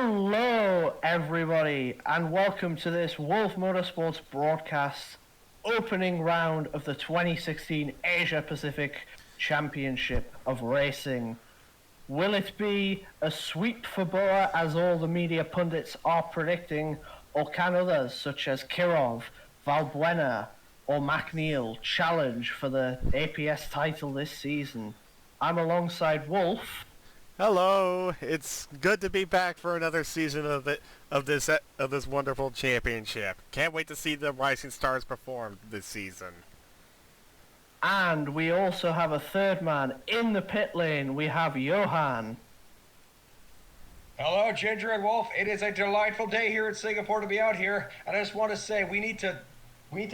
Hello, everybody, and welcome to this Wolf Motorsports broadcast opening round of the 2016 Asia Pacific Championship of Racing. Will it be a sweep for Boa, as all the media pundits are predicting, or can others, such as Kirov, Valbuena, or McNeil, challenge for the APS title this season? I'm alongside Wolf. Hello, it's good to be back for another season of this wonderful championship. Can't wait to see the Rising Stars perform this season. And we also have a third man in the pit lane. We have Johan. Hello, Ginger and Wolf. It is a delightful day here in Singapore to be out here, and I just want to say we need to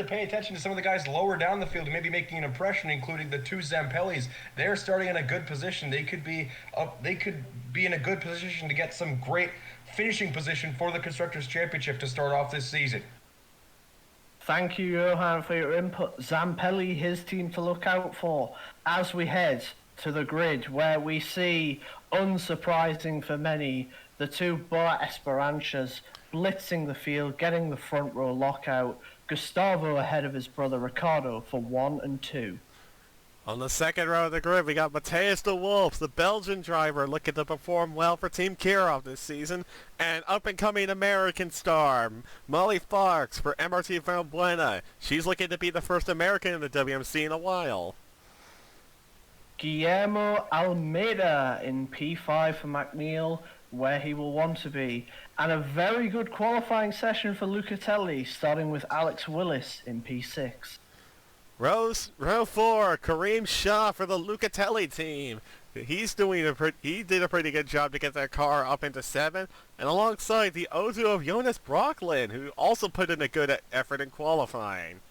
pay attention to some of the guys lower down the field, maybe making an impression, including the two Zampellis. They're starting in a good position. They could be in a good position to get some great finishing position for the Constructors' Championship to start off this season. Thank you, Johan, for your input. Zampelli, his team to look out for as we head to the grid, where we see, unsurprising for many, the two Boa Esperanças blitzing the field, getting the front row lockout. Gustavo ahead of his brother Ricardo for 1 and 2. On the second row of the grid, we got Matthias de Wolf, the Belgian driver, looking to perform well for Team Kirov this season, and up-and-coming American star, Molly Fox for MRT Valbuena. She's looking to be the first American in the WMC in a while. Guillermo Almeida in P5 for McNeil, where he will want to be. And a very good qualifying session for Lucatelli, starting with Alex Willis in P6. Row 4, Kareem Shah for the Lucatelli team. He did a pretty good job to get that car up into 7, and alongside the Ozu of Jonas Brocklin, who also put in a good effort in qualifying.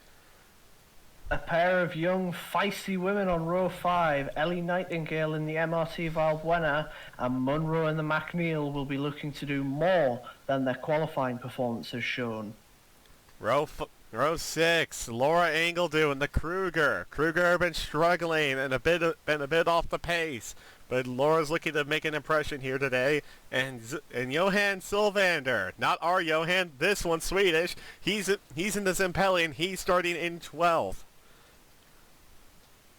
A pair of young, feisty women on row 5, Ellie Nightingale in the MRT Valbuena, and Munro in the McNeil will be looking to do more than their qualifying performance has shown. Row 6, Laura Engeldew in the Kruger. Kruger have been struggling and been a bit off the pace, but Laura's looking to make an impression here today. And Johan Sylvander, not our Johan, this one Swedish. He's in the Zampelli and he's starting in 12th.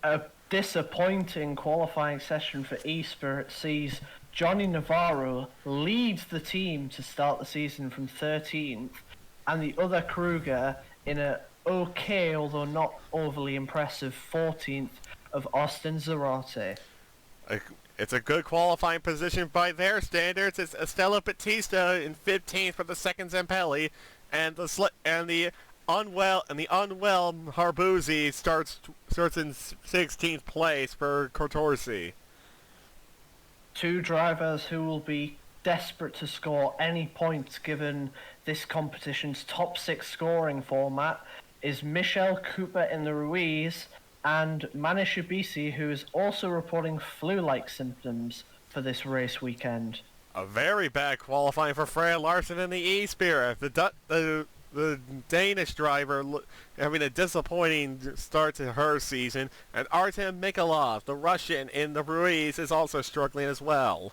A disappointing qualifying session for eSpirit sees Johnny Navarro leads the team to start the season from 13th, and the other Kruger in a okay, although not overly impressive, 14th of Austin Zarate. It's a good qualifying position by their standards. It's Estela Batista in 15th for the second Zampelli, and the unwell Harbuzzi starts in 16th place for Cortorsi. Two drivers who will be desperate to score any points given this competition's top 6 scoring format is Michelle Cooper in the Ruiz and Manish Abisi, who is also reporting flu-like symptoms for this race weekend. A very bad qualifying for Freya Larson in the E-Spirit. The Danish driver having a disappointing start to her season, and Artem Mikhailov, the Russian in the Ruiz, is also struggling as well.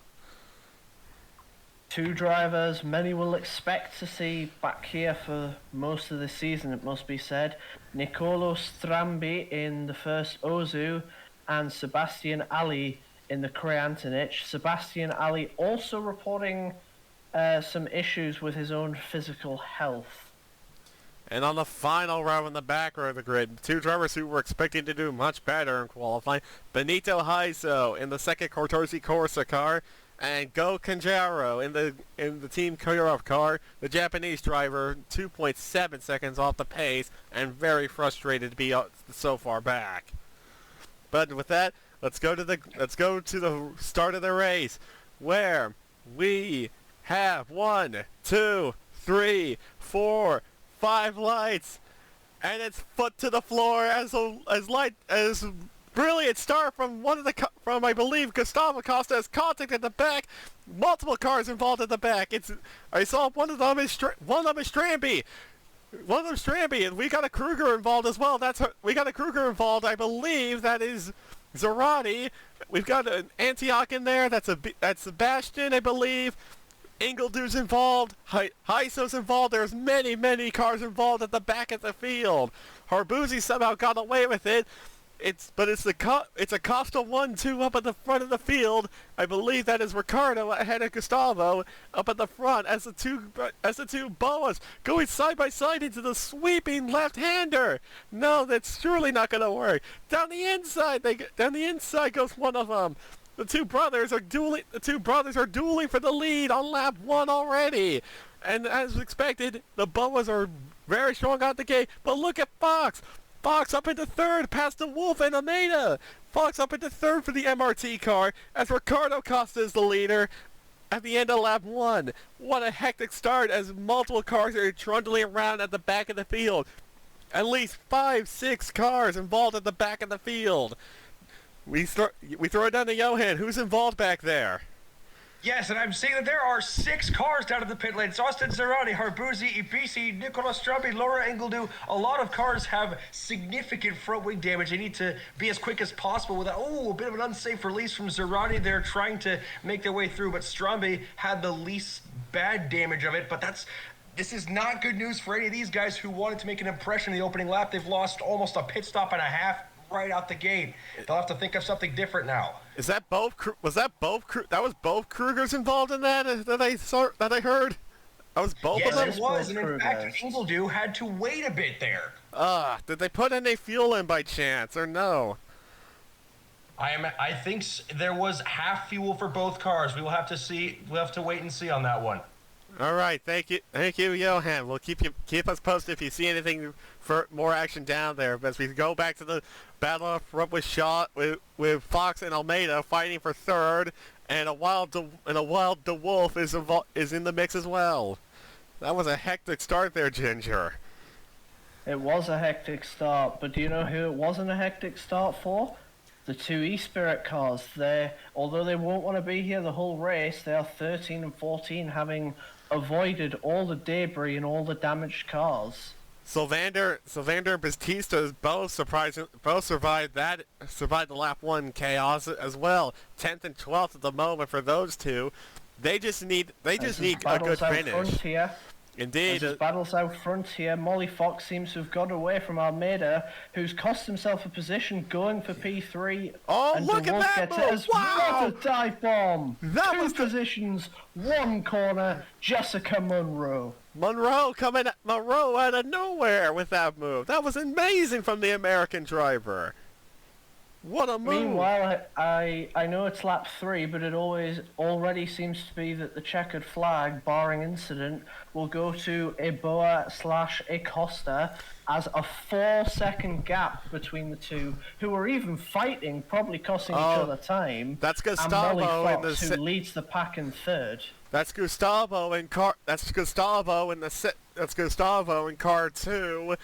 Two drivers many will expect to see back here for most of the season, it must be said. Nicolo Strambi in the first Ozu and Sebastian Ali in the Kreantinich. Sebastian Ali also reporting some issues with his own physical health. And on the final row in the back row of the grid, two drivers who were expecting to do much better in qualifying, Benito Haiso in the second Cortorsi Corsa car, and Go Kanjaro in the Team Kirov car, the Japanese driver, 2.7 seconds off the pace, and very frustrated to be so far back. But with that, let's go to the start of the race, where we have 1, 2, 3, 4, 5 lights, and it's foot to the floor as brilliant start from I believe Gustavo Costa has contact at the back. Multiple cars involved at the back. I saw one of them is Stramby. And we got a Kruger involved as well. We got a Kruger involved. I believe that is Zarate. We've got an Antioch in there. That's Sebastian, I believe. Ingledew's involved. Heiso's involved. There's many cars involved at the back of the field. Harbouzi somehow got away with it. It's a Costa 1-2 up at the front of the field. I believe that is Ricardo ahead of Gustavo up at the front as the two Boas going side by side into the sweeping left-hander. No, that's surely not going to work. Down the inside goes one of them. The two brothers are dueling for the lead on lap 1 already. And as expected, the Boas are very strong out the gate. But look at Fox. Fox up into third past the Wolf and Almeida. Fox up into third for the MRT car as Ricardo Costa is the leader at the end of lap 1. What a hectic start as multiple cars are trundling around at the back of the field. At least 5-6 cars involved at the back of the field. We throw it down to Johan. Who's involved back there? Yes, and I'm seeing that there are 6 cars down at the pit lane. It's Austin Zerani, Harbouzi, Ibisi, Nicolas Strumby, Laura Ingledew. A lot of cars have significant front wing damage. They need to be as quick as possible without, a bit of an unsafe release from Zerani. They're trying to make their way through, but Strumby had the least bad damage of it. But this is not good news for any of these guys who wanted to make an impression in the opening lap. They've lost almost a pit stop and a half right out the gate. They'll have to think of something different now. Is that both? That was both Krugers involved in that I heard. That was both of them. Yes, it was, and in fact, Ingledew had to wait a bit there. Did they put any fuel in by chance or no? I think there was half fuel for both cars. We will have to see. We'll have to wait and see on that one. All right, thank you, Johan. We'll keep us posted if you see anything for more action down there. But as we go back to the battle up front with Fox and Almeida fighting for third, and a wild DeWolf is in the mix as well. That was a hectic start there, Ginger. It was a hectic start, but do you know who it wasn't a hectic start for? The two E-Spirit cars. Although they won't want to be here the whole race, they are 13 and 14, having avoided all the debris and all the damaged cars. Sylvander and Batista both survived the lap 1 chaos as well. 10th and 12th at the moment for those two. They just need a good finish. Indeed. As battles out front here, Molly Fox seems to have got away from Almeida, who's cost himself a position going for P3. Oh, and look DeWolf at that move! Wow! What a dive bomb! That Two was positions, one corner, Jessica Monroe. Monroe out of nowhere with that move. That was amazing from the American driver. What a move! Meanwhile, I know it's lap 3, but it already seems to be that the checkered flag, barring incident, will go to Eboa/Acosta as a 4-second gap between the two, who are even fighting, probably costing each other time. That's Gustavo and Molly Fox, who leads the pack in third. That's Gustavo in car 2,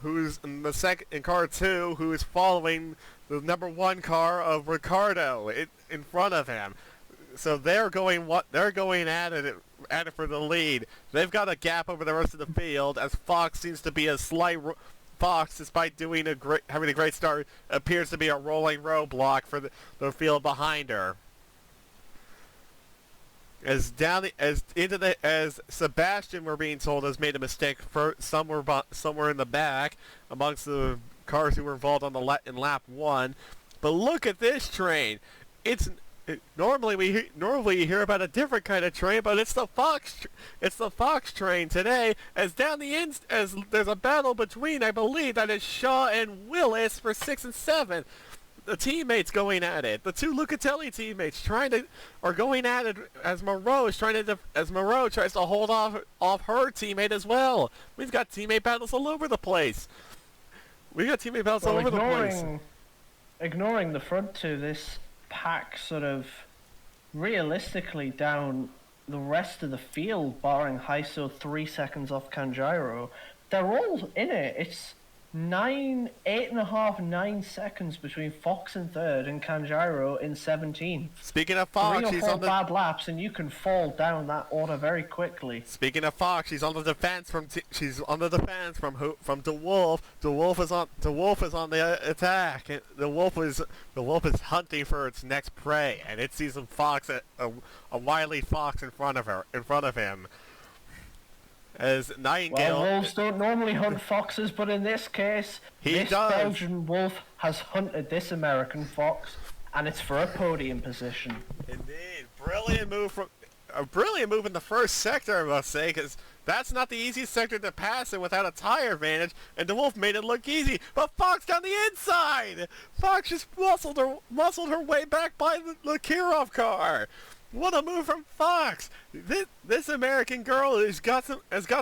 who's in the second in car 2, who is following the number 1 car of Ricardo in front of him. So they're going at it for the lead. They've got a gap over the rest of the field as Fox seems to be a slight Fox, despite having a great start, appears to be a rolling roadblock for the field behind her. As Sebastian, we're being told, has made a mistake for somewhere in the back amongst the cars who were involved in lap 1. But look at this train. Normally you hear about a different kind of train, but it's the Fox train today. As there's a battle between, I believe that is Shaw and Willis for 6 and 7. The teammates going at it. The two Lucatelli teammates are going at it as Moreau tries to hold off her teammate as well. We've got teammate battles all over the place. Ignoring the front two, this pack sort of realistically down the rest of the field, barring Heiso 3 seconds off Kanjiro. They're all in it. eight and a half, 9 seconds between Fox in third and Kanjiro in 17th. Speaking of Three Fox, or she's four on the bad laps, and you can fall down that order very quickly. Speaking of Fox, she's on the defense from DeWolf. DeWolf is on the attack. The wolf is hunting for its next prey, and it sees a wily fox in front of him. As Nightingale, Wolves don't normally hunt foxes, but in this case, this does. Belgian wolf has hunted this American fox, and it's for a podium position. Indeed, brilliant move in the first sector, I must say, because that's not the easiest sector to pass in without a tire advantage, and DeWolf made it look easy, but Fox down the inside! Fox just muscled her way back by the Kirov car! What a move from Fox! This American girl has got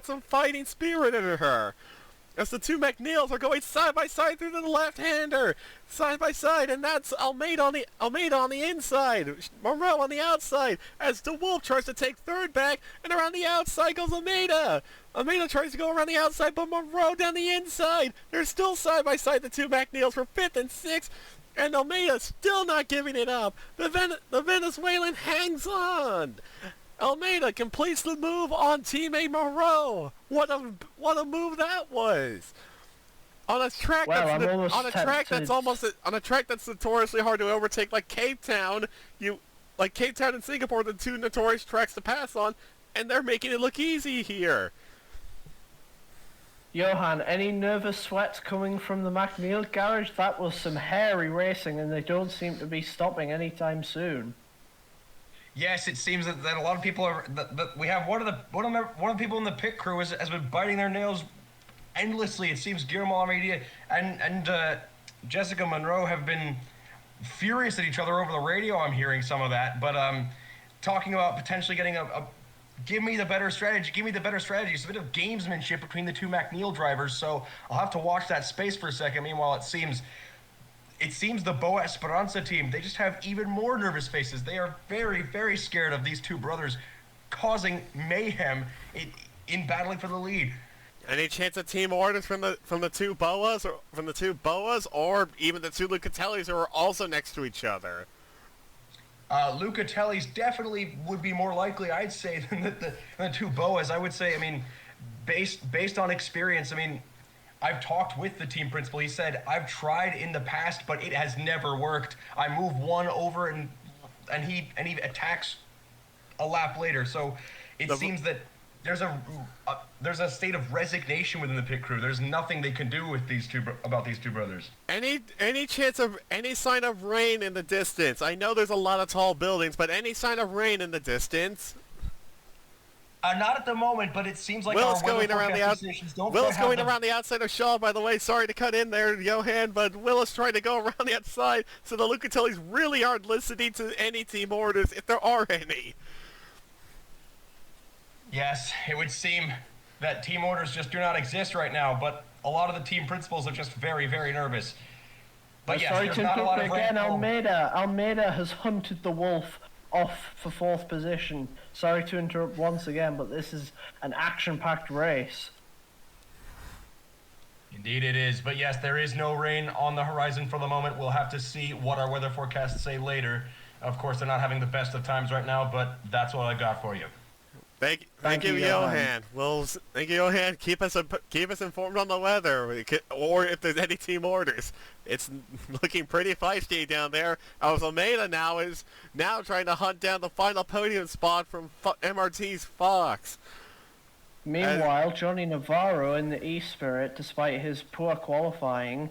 some fighting spirit in her. As the two McNeils are going side by side through the left-hander, side by side, and that's Almeida on the inside, Moreau on the outside. As DeWolf tries to take third back, and around the outside goes Almeida. Almeida tries to go around the outside, but Moreau down the inside. They're still side by side, the two McNeils for fifth and sixth. And Almeida still not giving it up. The Venezuelan hangs on. Almeida completes the move on teammate Moreau. What a move that was. On a track that's notoriously hard to overtake, like Cape Town. Cape Town and Singapore, the two notorious tracks to pass on, and they're making it look easy here. Johan, any nervous sweats coming from the McNeil garage? That was some hairy racing, and they don't seem to be stopping anytime soon. Yes, it seems that a lot of people are. That we have one of the people in the pit crew has been biting their nails endlessly. It seems Guillermo Almeida and Jessica Monroe have been furious at each other over the radio. I'm hearing some of that, but talking about potentially getting a give me the better strategy. Give me the better strategy. It's a bit of gamesmanship between the two McNeil drivers, so I'll have to watch that space for a second. Meanwhile, it seems the Boa Esperanza team, they just have even more nervous faces. They are very, very scared of these two brothers causing mayhem in battling for the lead. Any chance of team orders from the two Boas, or even the two Lucatellis who are also next to each other? Lucatelli's definitely would be more likely, I'd say, than the two Boas. I would say, I mean, based on experience, I mean, I've talked with the team principal. He said, I've tried in the past, but it has never worked. I move one over and he attacks a lap later. So it seems that there's a state of resignation within the pit crew. There's nothing they can do with these two brothers. Any chance of any sign of rain in the distance? I know there's a lot of tall buildings, but any sign of rain in the distance? Not at the moment, but it seems like Will's our going around the around the outside of Shaw, by the way. Sorry to cut in there, Johan, but Will is trying to go around the outside, so the Lucatellis really aren't listening to any team orders, if there are any. Yes, it would seem that team orders just do not exist right now, but a lot of the team principals are just very, very nervous. But yes, sorry there's to not a lot of again, rain. Almeida has hunted the wolf off for fourth position. Sorry to interrupt once again, but this is an action-packed race. Indeed it is, but yes, there is no rain on the horizon for the moment. We'll have to see what our weather forecasts say later. Of course, they're not having the best of times right now, but that's what I got for you. Thank you, Johan. Well, thank you, Johan. Keep us informed on the weather, or if there's any team orders. It's looking pretty feisty down there. Almeida is now trying to hunt down the final podium spot from MRT's Fox. Meanwhile, Johnny Navarro in the E-Spirit, despite his poor qualifying,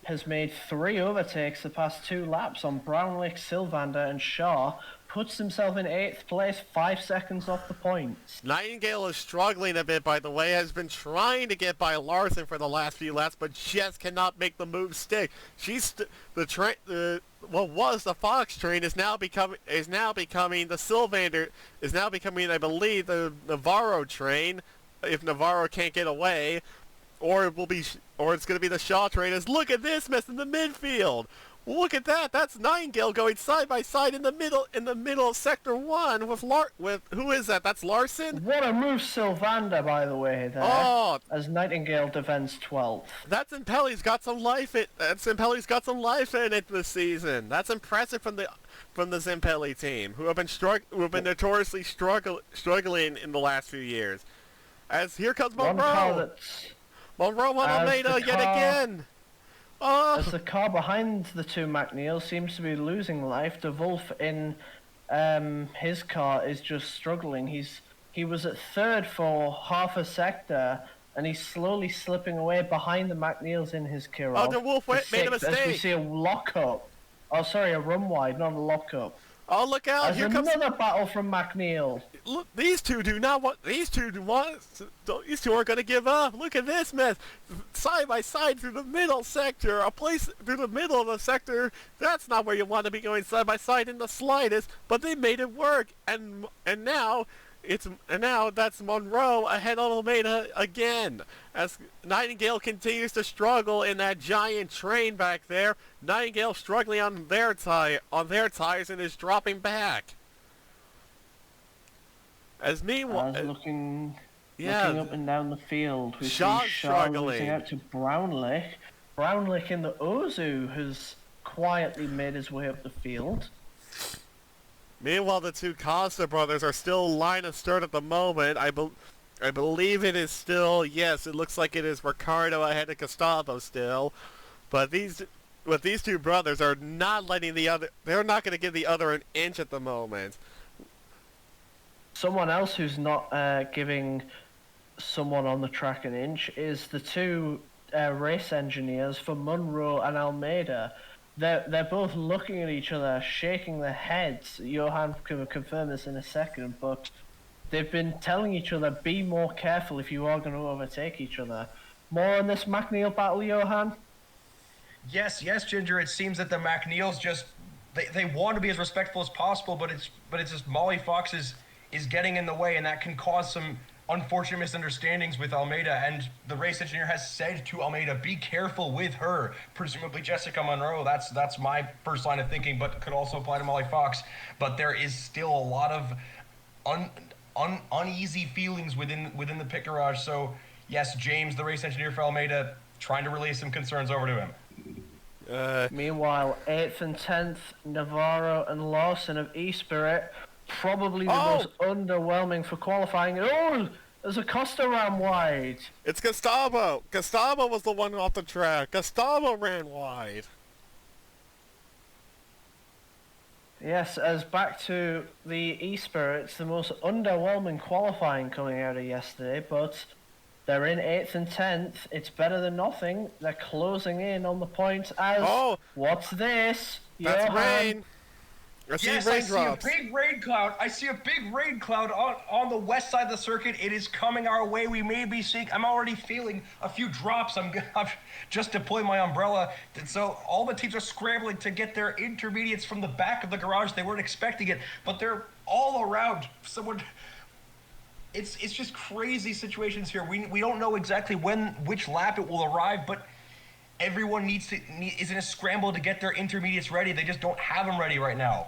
has made 3 overtakes the past 2 laps on Brownlick, Sylvander and Shaw, puts himself in 8th place, 5 seconds off the points. Nightingale is struggling a bit, by the way, has been trying to get by Larson for the last few laps, but just cannot make the move stick. What was the Fox train is now becoming the Sylvander, is now becoming, I believe, the Navarro train, if Navarro can't get away, or it's going to be the Shaw train. Look at this mess in the midfield. Look at that. That's Nightingale going side by side in the middle of Sector 1 with who is that? That's Larson? What a move, Sylvander, by the way, there. Oh, As Nightingale defends 12th. that's Impelli's got some life in it this season. That's impressive from the Zempelli team, who have been notoriously struggling in the last few years. As here comes One car Monroe. that's... Monroe on as Almeida the yet car- again. Oh, As the car behind the two McNeil seems to be losing life, De Wolf in his car is just struggling. He was at third for half a sector, and he's slowly slipping away behind the McNeils in his Kirov. Oh, De Wolf to made a sixth, As we mistake. see a lockup. Oh, sorry, a run wide, not a lockup. oh, look out! There's Here comes. another battle from McNeil. Look, these two aren't going to give up. Look at this mess. Side by side through the middle sector. A place through the middle of the sector. That's not where you want to be going side by side in the slightest. But they made it work. And now that's Monroe ahead of Almeida again. As Nightingale continues to struggle in that giant train back there. Nightingale struggling on their tires and is dropping back. As meanwhile, Looking yeah, up and down the field, we Shaw's see Shaw struggling. losing out to Brownlick. Brownlick in the Ozu has quietly made his way up the field. meanwhile, the two Costa brothers are still line of start at the moment. I believe it is still, yes, it looks like it is Ricardo ahead of Gustavo still. But these two brothers are not letting they're not going to give the other an inch at the moment. Someone else who's not giving someone on the track an inch is the two race engineers for Monroe and Almeida. They're both looking at each other, shaking their heads. Johan can confirm this in a second, but they've been telling each other, be more careful if you are going to overtake each other. More on this McNeil battle, Johan? Yes, Ginger. It seems that the McNeils just they want to be as respectful as possible, but it's just Molly Fox is getting in the way, and that can cause some unfortunate misunderstandings with Almeida. And the race engineer has said to Almeida, be careful with her, presumably Jessica Monroe. That's my first line of thinking, but could also apply to Molly Fox. But there is still a lot of uneasy feelings within the pit garage. So yes, James, the race engineer for Almeida, trying to relay some concerns over to him. Meanwhile, 8th and 10th, Navarro and Lawson of E-Spirit, probably the most underwhelming for qualifying. Oh, there's a Costa ram wide. It's Gustavo. Gustavo was the one off the track. Gustavo ran wide. Yes, as back to the E-Spirits, the most underwhelming qualifying coming out of yesterday, but they're in 8th and 10th. It's better than nothing. They're closing in on the points as... What's this? That's Johan. rain. I see raindrops. I see a big rain cloud. I see a big rain cloud on the west side of the circuit. It is coming our way. We may be seeing... I'm already feeling a few drops. I've just deployed my umbrella. So all the teams are scrambling to get their intermediates from the back of the garage. They weren't expecting it, but they're all around. It's just crazy situations here. We don't know exactly which lap it will arrive, but everyone is in a scramble to get their intermediates ready. They just don't have them ready right now.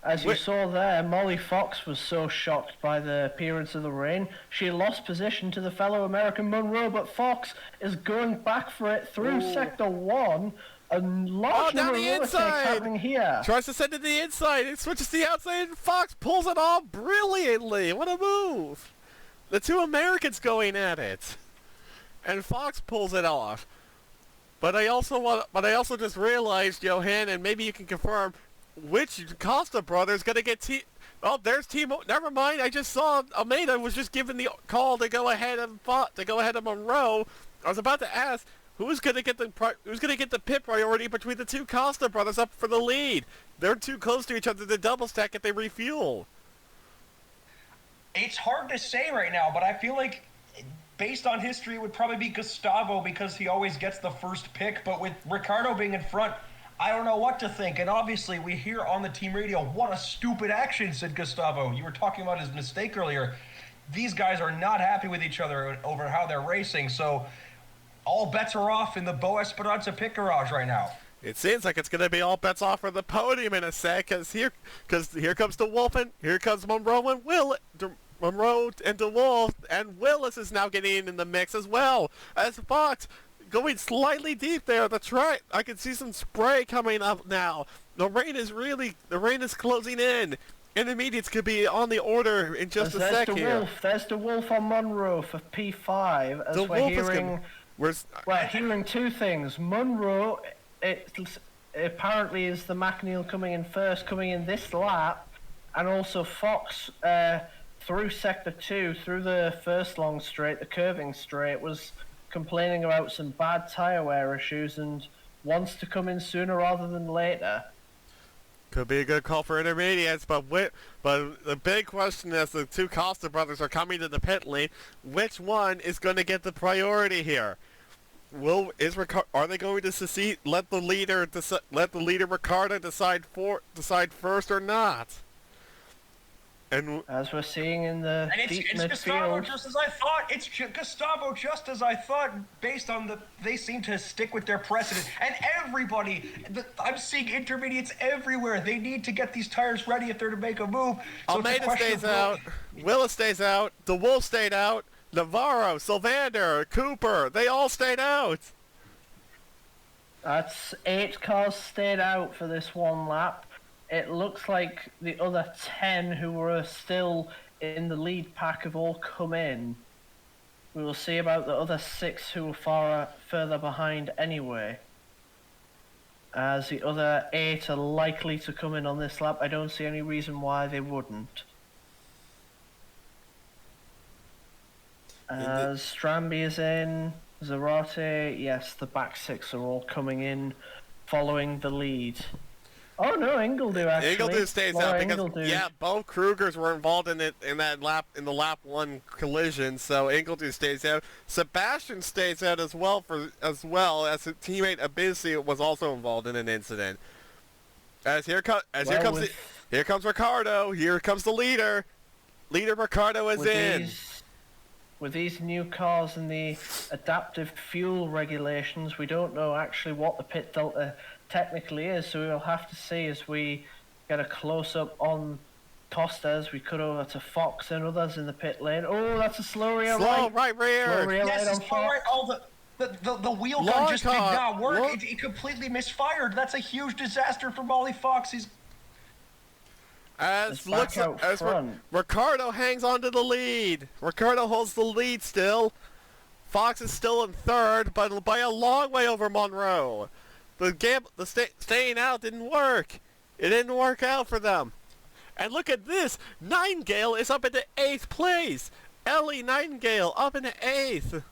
As you saw there, Molly Fox was so shocked by the appearance of the rain, she lost position to the fellow American Monroe, but Fox is going back for it through Sector 1. A large number of overtakes happening here. Tries to send it to the inside. It switches to the outside, and Fox pulls it off brilliantly. What a move. The two Americans going at it. And Fox pulls it off. But I also just realized, Johan, and maybe you can confirm, which Costa brother is going to get there's never mind. I just saw Almeida was just given the call to go ahead of Monroe. I was about to ask who's going to get the pit priority between the two Costa brothers up for the lead. They're too close to each other to double stack if they refuel. It's hard to say right now, but I feel like based on history, it would probably be Gustavo because he always gets the first pick. But with Ricardo being in front, I don't know what to think. And obviously, we hear on the team radio, what a stupid action, said Gustavo. You were talking about his mistake earlier. These guys are not happy with each other over how they're racing. So all bets are off in the Bo Esperanza pit garage right now. It seems like it's going to be all bets off for the podium in a sec, because here comes the Wolf, and here comes Monroe and Monroe and DeWolf, and Willis is now getting in the mix as well as Fox going slightly deep there. That's right. I can see some spray coming up now. The rain is closing in. Intermediates could be on the order in just a sec here. There's the Wolf on Monroe for P5. As we're hearing two things. Monroe, it apparently is the McNeil coming in first, coming in this lap, and also Fox through sector 2, through the first long straight, the curving straight, was complaining about some bad tyre wear issues and wants to come in sooner rather than later. Could be a good call for intermediates, but the big question is, the two Costa brothers are coming to the pit lane. Which one is going to get the priority here? Are they going to let the leader Ricciardo decide first or not? And as we're seeing in the deep midfield, Gustavo, just as I thought. It's Gustavo, just as I thought. Based on they seem to stick with their precedent, and everybody. I'm seeing intermediates everywhere. They need to get these tires ready if they're to make a move. So Almeida stays out. Willis stays out. The Wolf stayed out. Navarro, Sylvander, Cooper, they all stayed out. That's 8 cars stayed out for this one lap. It looks like the other 10 who were still in the lead pack have all come in. We will see about the other 6 who were further behind anyway. As the other 8 are likely to come in on this lap, I don't see any reason why they wouldn't. As Stramby is in, Zarate, yes, the back 6 are all coming in, following the lead. Oh no, Ingledew actually. Ingledew stays out because both Krugers were involved in the lap 1 collision, so Ingledew stays out. Sebastian stays out as well as his teammate Abisi was also involved in an incident. Here comes Ricciardo. Here comes the leader. Leader Ricciardo is in. With these new cars and the adaptive fuel regulations, we don't know actually what the pit delta technically is, so we'll have to see as we get a close-up on Costa as we cut over to Fox and others in the pit lane. Oh, that's a slow rear right rear. Slow rear yes, on Fox. Right. Oh, the wheel gun just did not work. It completely misfired. That's a huge disaster for Molly Fox. Ricciardo hangs on to the lead. Ricciardo holds the lead still. Fox is still in third, but by a long way over Monroe. Staying out didn't work. It didn't work out for them. And look at this. Nightingale is up into 8th place. Ellie Nightingale up into 8th.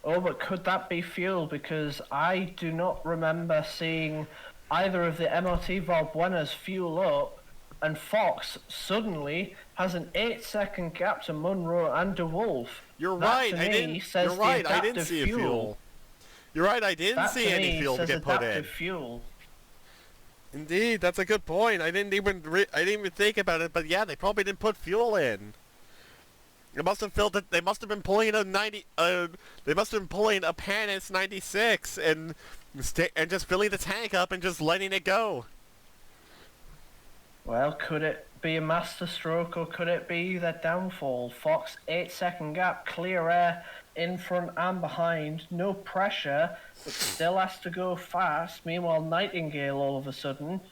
Oh, but could that be fuel? Because I do not remember seeing either of the MRT Valbuenas fuel up, and Fox suddenly has an 8-second gap to Monroe and DeWolf. You're right. I didn't see a fuel. You're right. I didn't see any fuel get put in. Fuel. Indeed, that's a good point. I didn't even think about it. But yeah, they probably didn't put fuel in. They must have been pulling a Panis 96 and just filling the tank up and just letting it go. Well, could it be a master stroke or could it be their downfall? Fox, 8-second gap, clear air in front and behind, no pressure, but still has to go fast. Meanwhile, Nightingale all of a sudden,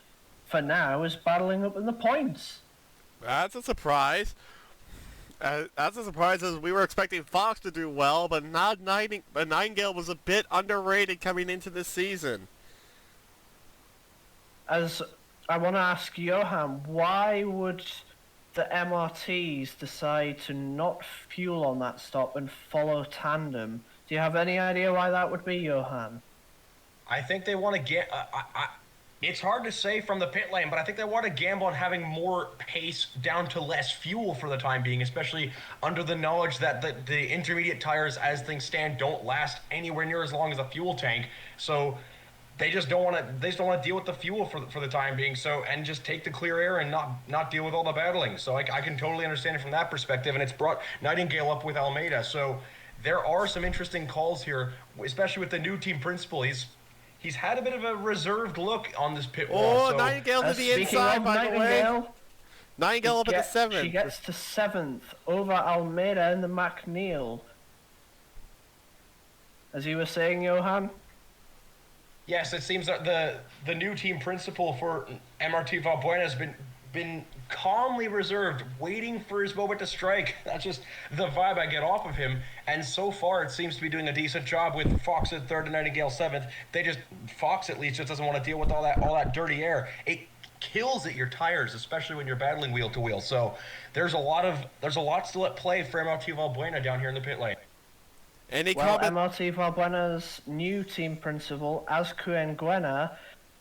for now, is battling up in the points. That's a surprise. That's a surprise, as we were expecting Fox to do well, but Nightingale was a bit underrated coming into this season. As I want to ask Johan, why would the MRTs decide to not fuel on that stop and follow tandem? Do you have any idea why that would be, Johan? I think they want to get... it's hard to say from the pit lane, but I think they want to gamble on having more pace down to less fuel for the time being, especially under the knowledge that the intermediate tires, as things stand, don't last anywhere near as long as a fuel tank. So they just don't want to deal with the fuel for the time being. So, and just take the clear air and not deal with all the battling. So I can totally understand it from that perspective, and it's brought Nightingale up with Almeida. So there are some interesting calls here, especially with the new team principal. he's had a bit of a reserved look on this pit wall. Oh, So Nightingale to the Speaking inside, of by the way. Nightingale, Nightingale up at the she 7th. gets to 7th over Almeida and the McNeil. As you were saying, Johan? yes, it seems that the new team principal for MRT Valbuena has been calmly reserved, waiting for his moment to strike. That's just the vibe I get off of him. And so far, it seems to be doing a decent job with Fox at 3rd and Nightingale 7th. Fox at least just doesn't want to deal with all that dirty air. It kills at your tires, especially when you're battling wheel to wheel. So there's a lot still at play for MRT Valbuena down here in the pit lane. Any Well, comment? MRT Valbuena's new team principal, Azcuen Nguema,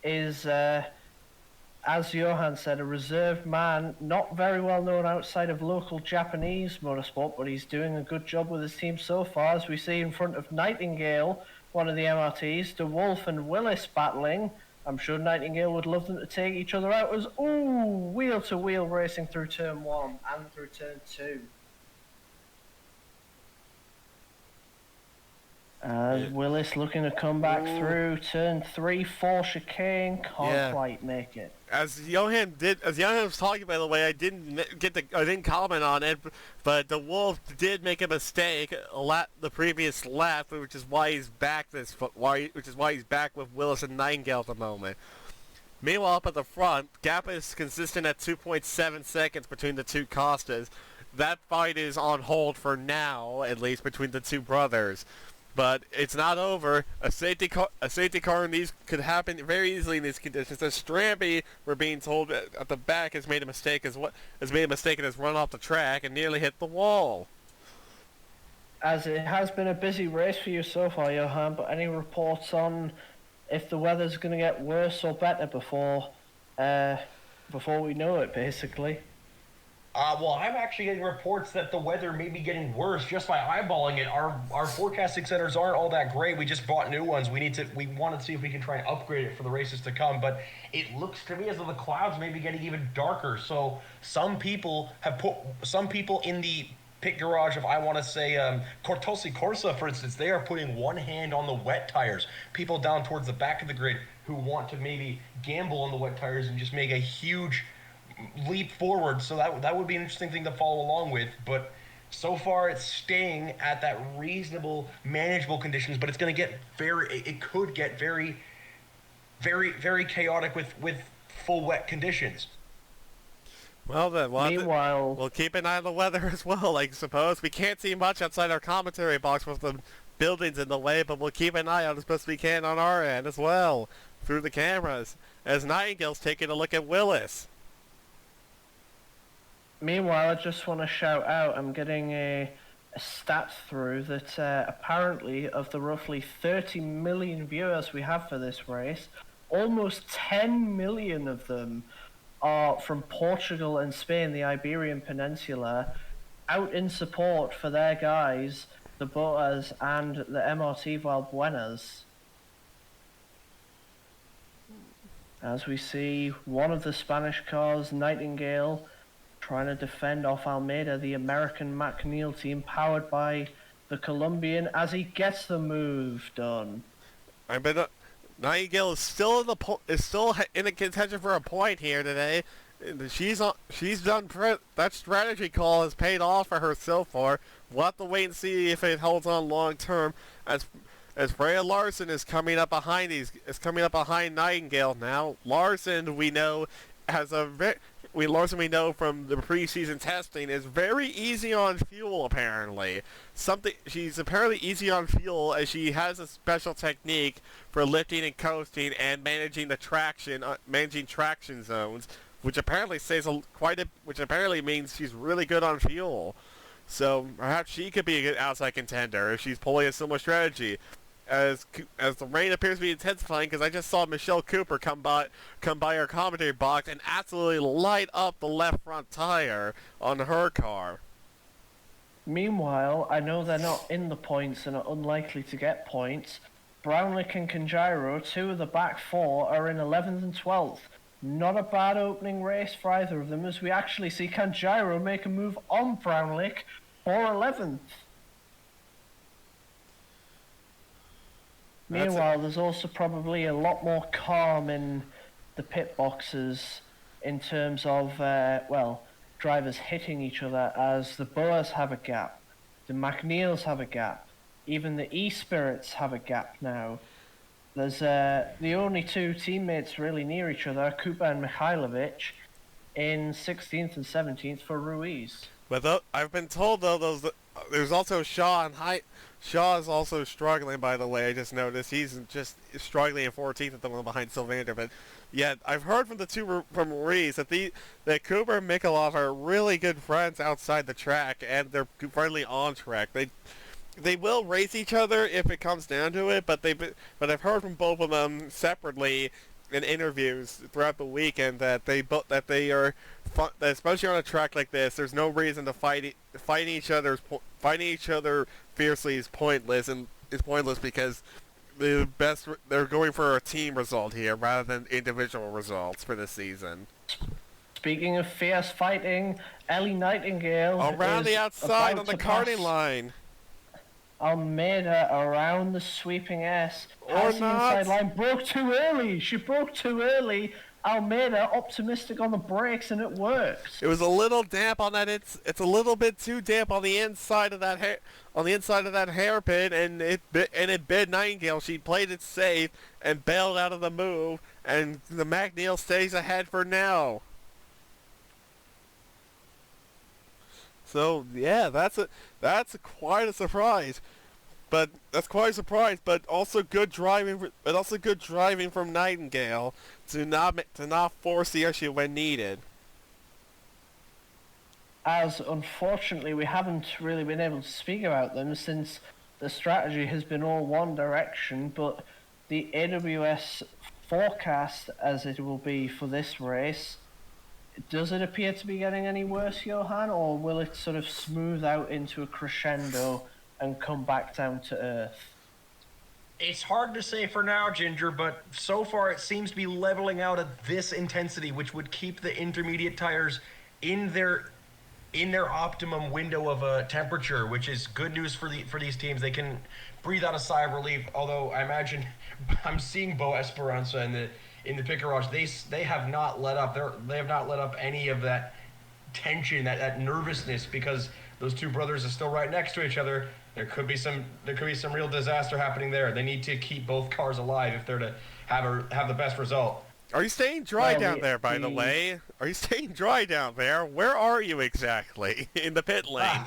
is, as Johan said, a reserved man, not very well known outside of local Japanese motorsport, but he's doing a good job with his team so far, as we see in front of Nightingale, one of the MRTs, De Wolf and Willis battling. I'm sure Nightingale would love them to take each other out as, wheel-to-wheel racing through turn 1 and through turn 2. Willis looking to come back through turn 3, 4 chicane, can't quite make it. As Johan was talking, by the way, I didn't comment on it, but the Wolf did make a mistake the previous lap, which is why he's back which is why he's back with Willis and Nightingale at the moment. Meanwhile, up at the front, gap is consistent at 2.7 seconds between the two Costas. That fight is on hold for now, at least between the two brothers. But it's not over. A safety car in these could happen very easily in these conditions. As Strampy, we're being told at the back, has made a mistake and has run off the track and nearly hit the wall. As it has been a busy race for you so far, Johan, but any reports on if the weather's going to get worse or better before we know it, basically? Well, I'm actually getting reports that the weather may be getting worse just by eyeballing it. Our forecasting centers aren't all that great. We just bought new ones. We want to see if we can try and upgrade it for the races to come. But it looks to me as though the clouds may be getting even darker. So some people in the pit garage of, I want to say, Cortosi Corsa, for instance, they are putting one hand on the wet tires. People down towards the back of the grid who want to maybe gamble on the wet tires and just make a huge leap forward. So that would be an interesting thing to follow along with. But so far it's staying at that reasonable, manageable conditions, but it's going to get it could get very, very, very chaotic with full wet conditions. Well then, Meanwhile, we'll keep an eye on the weather as well, I suppose. We can't see much outside our commentary box with the buildings in the way, but we'll keep an eye on as best we can on our end as well, through the cameras, as Nightingale's taking a look at Willis. Meanwhile, I just want to shout out, I'm getting a stat through that apparently of the roughly 30 million viewers we have for this race, almost 10 million of them are from Portugal and Spain, the Iberian Peninsula, out in support for their guys, the Botas and the MRT Valbuenas. As we see one of the Spanish cars, Nightingale, trying to defend off Almeida, the American McNeil team, powered by the Colombian, as he gets the move done. Nightingale is still in the contention for a point here today. She's done that strategy call has paid off for her so far. We'll have to wait and see if it holds on long term. As Freya Larson is coming up behind Nightingale now. Larson we know we know from the preseason testing is very easy on fuel apparently. She's apparently easy on fuel as she has a special technique for lifting and coasting and managing traction zones, which apparently which apparently means she's really good on fuel. So perhaps she could be a good outside contender if she's pulling a similar strategy. As the rain appears to be intensifying, because I just saw Michelle Cooper come by our commentary box and absolutely light up the left front tire on her car. Meanwhile, I know they're not in the points and are unlikely to get points. Brownlick and Kanjiro, two of the back four, are in 11th and 12th. Not a bad opening race for either of them, as we actually see Kanjiro make a move on Brownlick for 11th. Meanwhile, there's also probably a lot more calm in the pit boxes in terms of, drivers hitting each other, as the Boas have a gap, the McNeils have a gap, even the E-Spirits have a gap now. There's the only two teammates really near each other are Cooper and Mikhailovic in 16th and 17th for Ruiz. But I've been told, though, there's also Shaw, and Shaw is also struggling, by the way. I just noticed he's just struggling in 14th at the moment behind Sylvander. But yet, I've heard from the two from Ruiz that Cooper and Mikolov are really good friends outside the track, and they're friendly on track. They will race each other if it comes down to it, but I've heard from both of them separately in interviews throughout the weekend that they are that especially on a track like this, there's no reason to fighting each other fiercely is pointless because they're going for a team result here rather than individual results for this season. Speaking of fierce fighting, Ellie Nightingale around the outside on the karting line. Almeida around the sweeping S. Or the not. inside line. Broke too early. She broke too early. Almeida optimistic on the brakes, and it works. It was a little damp on that. It's a little bit too damp on the inside of that hairpin, and it bit Nightingale. She played it safe and bailed out of the move, and the McNeil stays ahead for now. So yeah, that's quite a surprise. But that's quite a surprise. But also good driving. From Nightingale to not force the issue when needed. As unfortunately we haven't really been able to speak about them since the strategy has been all one direction. But the AWS forecast, as it will be for this race, does it appear to be getting any worse, Johan, or will it sort of smooth out into a crescendo and come back down to earth? It's hard to say for now, Ginger, but so far it seems to be leveling out at this intensity, which would keep the intermediate tires in their optimum window of temperature, which is good news for these teams. They can breathe out a sigh of relief. Although I imagine I'm seeing Bo Esperanza in the pit garage. They have not let up. They have not let up any of that tension, that nervousness, because those two brothers are still right next to each other. There could be some real disaster happening there. They need to keep both cars alive if they're to have the best result. Are you staying dry down there, by the way? Are you staying dry down there? Where are you exactly in the pit lane?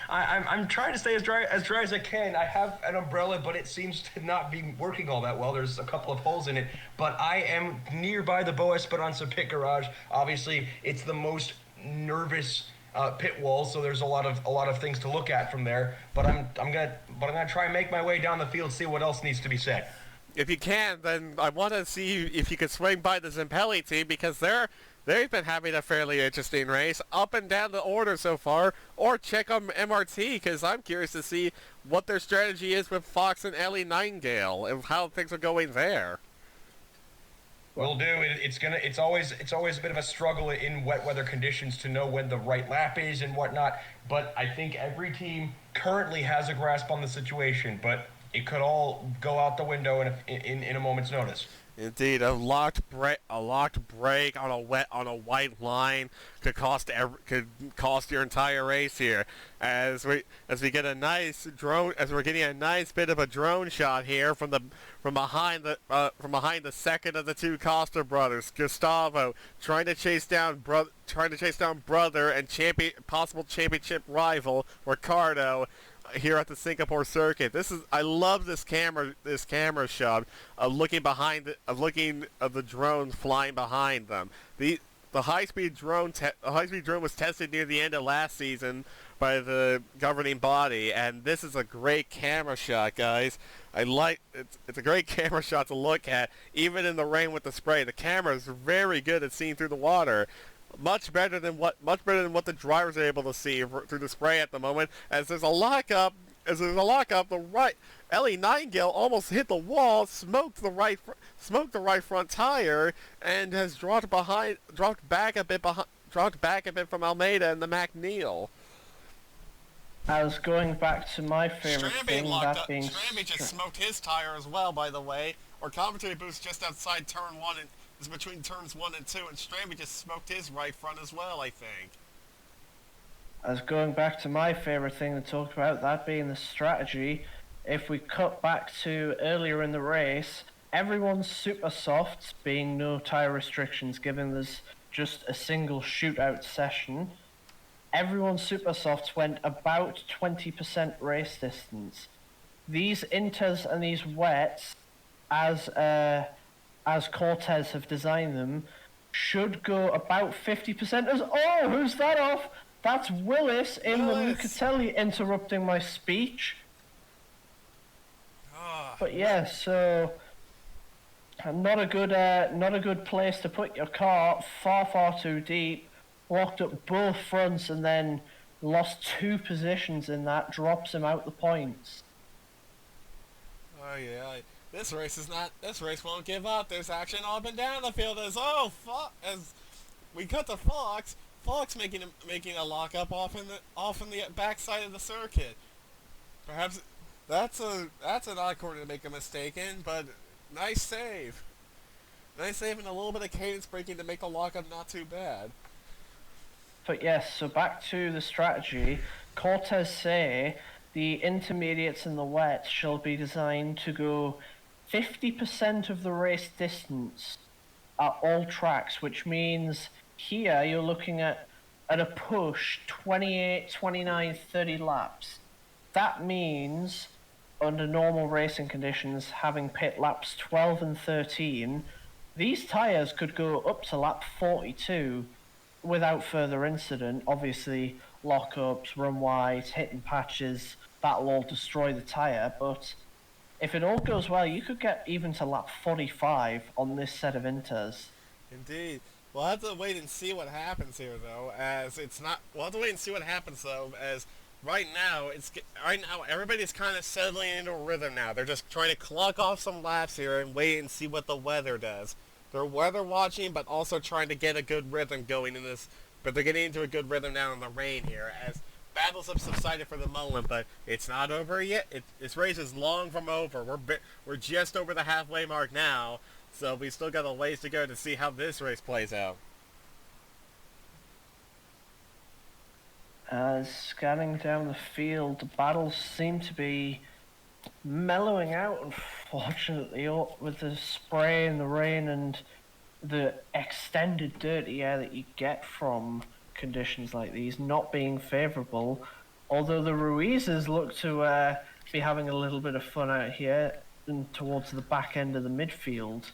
I'm trying to stay as dry as I can. I have an umbrella, but it seems to not be working all that well. There's a couple of holes in it. But I am nearby the Bo Esperanza pit garage. Obviously, it's the most nervous pit wall, so there's a lot of things to look at from there. But I'm gonna try and make my way down the field, see what else needs to be said. If you can, then I want to see if you could swing by the Zempelli team, because they've been having a fairly interesting race up and down the order so far. Or check on MRT, because I'm curious to see what their strategy is with Fox and Ellie Nightingale and how things are going there. Will do. It's always a bit of a struggle in wet weather conditions to know when the right lap is and whatnot. But I think every team currently has a grasp on the situation. But it could all go out the window in a moment's notice. Indeed, a locked brake on a white line could cost your entire race here. As we get a nice drone, as we're getting a nice bit of a drone shot here from behind the second of the two Costa brothers, Gustavo, trying to chase down brother and possible championship rival Ricardo here at the Singapore circuit. I love this camera shot of looking of the drones flying behind them. The high-speed drone was tested near the end of last season by the governing body, and this is a great camera shot, guys. It's a great camera shot to look at, even in the rain with the spray. The camera is very good at seeing through the water. Much better than what the drivers are able to see through the spray at the moment. As there's a lockup, the right Ellie Nightingale almost hit the wall, smoked the right front tire, and has dropped back a bit from Almeida and the McNeil. As going back to my favorite thing, that being Stramby just smoked his tire as well, by the way. Our commentary booth's just outside turn 1 and is between turns 1 and 2, and Stramby just smoked his right front as well, I think. As going back to my favorite thing to talk about, that being the strategy. If we cut back to earlier in the race, everyone's super softs, being no tire restrictions, given there's just a single shootout session. Everyone's super softs went about 20% race distance. These inters and these wets, as Cortez have designed them, should go about 50% as... Oh, who's that off? That's Willis in the Lucatelli interrupting my speech. But yeah, so not a good place to put your car. Far too deep. Locked up both fronts and then lost 2 positions in that. Drops him out the points. Oh yeah, this race won't give up. There's action up and down the field. As we cut to Fox making a lockup off in the backside of the circuit. Perhaps that's an odd corner to make a mistake in, but nice save. Nice save and a little bit of cadence braking to make the lockup not too bad. But yes, so back to the strategy. Cortez say the intermediates and the wets shall be designed to go 50% of the race distance at all tracks, which means here you're looking at a push 28, 29, 30 laps. That means under normal racing conditions, having pit laps 12 and 13, these tyres could go up to lap 42 without further incident. Obviously, lockups, run wide, hitting patches, that'll all destroy the tyre, but if it all goes well, you could get even to lap 45 on this set of inters. Indeed. We'll have to wait and see what happens here, though, as it's not... We'll have to wait and see what happens, though, as right now everybody's kind of settling into a rhythm now. They're just trying to clock off some laps here and wait and see what the weather does. They're weather watching, but also trying to get a good rhythm going in this. But they're getting into a good rhythm now in the rain here, as battles have subsided for the moment, but it's not over yet. This race is long from over. We're just over the halfway mark now, so we still got a ways to go to see how this race plays out. As scanning down the field, the battles seem to be mellowing out, unfortunately, with the spray and the rain and the extended dirty air that you get from conditions like these not being favourable. Although the Ruizes look to be having a little bit of fun out here and towards the back end of the midfield.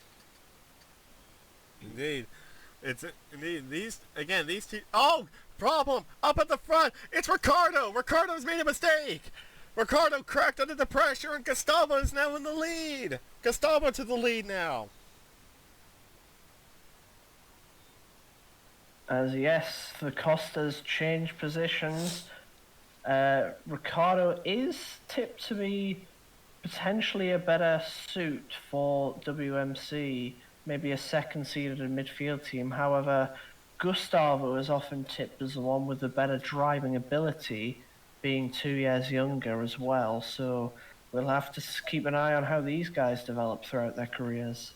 Indeed. These two... Oh! Problem! Up at the front! It's Ricardo! Ricardo's made a mistake! Ricardo cracked under the pressure and Gustavo is now in the lead! Gustavo to the lead now! As yes, the Costas change positions. Ricardo is tipped to be potentially a better suit for WMC, maybe a second-seeded midfield team. However, Gustavo is often tipped as the one with the better driving ability, being 2 years younger as well, so we'll have to keep an eye on how these guys develop throughout their careers.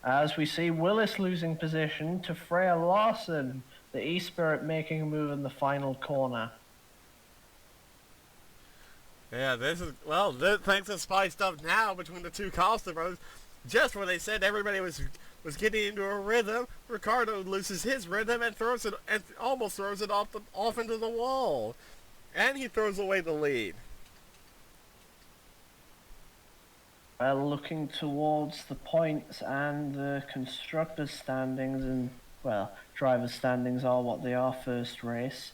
As we see Willis losing position to Freya Larson, the E-Spirit making a move in the final corner. Yeah, this is, well, things have spiced up now between the two Costa brothers. Just when they said everybody was getting into a rhythm, Ricardo loses his rhythm and almost throws it off into the wall. And he throws away the lead. Well, looking towards the points and the constructors' standings, and, well, drivers' standings are what they are first race.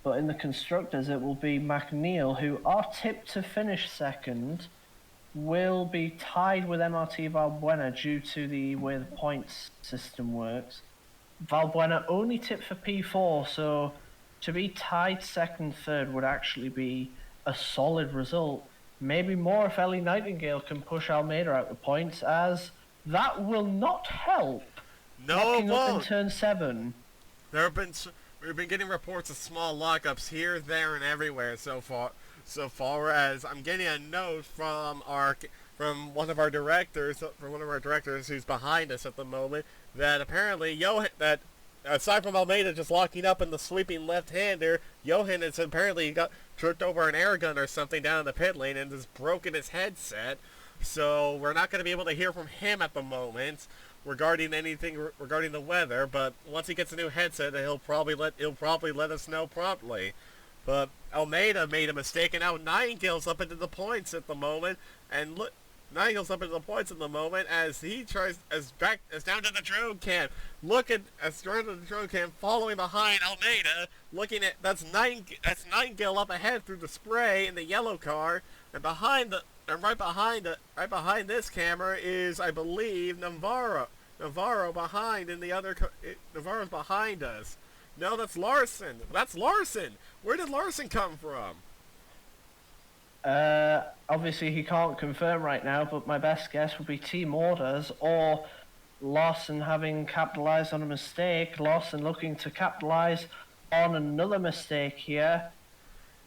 But in the constructors, it will be McNeil, who are tipped to finish second, will be tied with MRT Valbuena due to the way the points system works. Valbuena only tipped for P4, so to be tied second, third would actually be a solid result. Maybe more if Ellie Nightingale can push Almeida out the points, as that will not help. No, it up in won't. turn 7. There have been we've been getting reports of small lockups here, there, and everywhere so far. So far as I'm getting a note from one of our directors, who's behind us at the moment, that apparently that aside from Almeida just locking up in the sweeping left-hander, Johan has apparently got tripped over an air gun or something down in the pit lane and has broken his headset. So we're not going to be able to hear from him at the moment regarding anything regarding the weather. But once he gets a new headset, he'll probably let us know promptly. But Almeida made a mistake, and now Nightingale's up into the points at the moment, and look. Nightingale's up into the points at the moment as he tries as down to the drone cam. Down to the drone cam, following behind Almeida. Looking at that's Nightingale up ahead through the spray in the yellow car, and right behind this camera is, I believe, Navarro. Navarro's behind us. No, that's Larson. Where did Larson come from? Obviously he can't confirm right now, but my best guess would be team orders or Larson having capitalized on a mistake. Larson looking to capitalize on another mistake here.